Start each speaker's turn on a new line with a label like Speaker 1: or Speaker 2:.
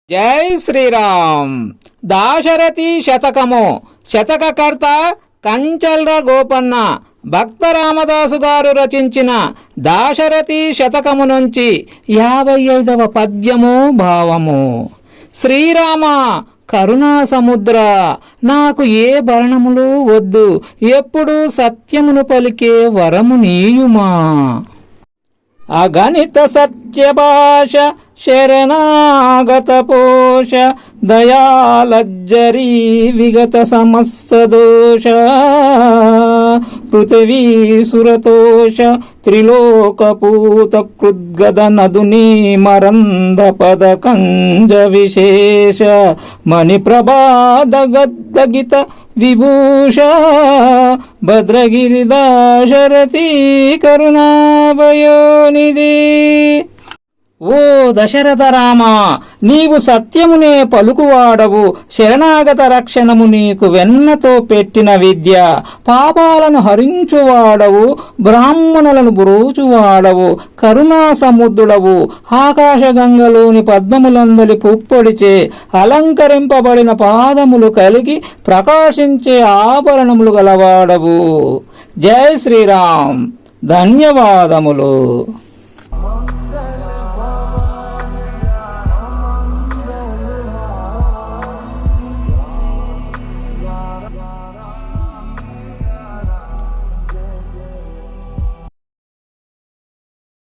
Speaker 1: జై శ్రీరామ్. దాశరథి శతకము. శతకకర్త కంచల్ర గోపన్న. భక్త రామదాసు గారు రచించిన దాశరథి శతకము నుంచి 55వ పద్యము భావము. శ్రీరామ కరుణా సముద్ర, నాకు ఏ భరణములు వద్దు, ఎప్పుడు సత్యమును పలికే వరము నీయుమా. అగణిత సత్యభాష శరణాగత పోష, దయాలజ్జరీ విగత సమస్త దోష, పృథివీ సురతోష త్రిలోకపూత కృద్గద నదునీ మరంద పద కంజ విశేష, మణిప్రభాదగద్గగిత విభూష, భద్రగిరి దాశరథి కరుణాభయోనిధి. ఓ దశరథ రామ, నీవు సత్యమునే పలుకువాడవు, శరణాగత రక్షణము నీకు వెన్నతో పెట్టిన విద్య, పాపాలను హరించువాడవు, బ్రాహ్మణులను బ్రోచువాడవు, కరుణా సముద్రుడవు, ఆకాశగంగలోని పద్మములందలి పుప్పొడిచే అలంకరింపబడిన పాదములు కలిగి ప్రకాశించే ఆభరణములు గలవాడవు. జై శ్రీరామ్. ధన్యవాదములు.
Speaker 2: Yeah.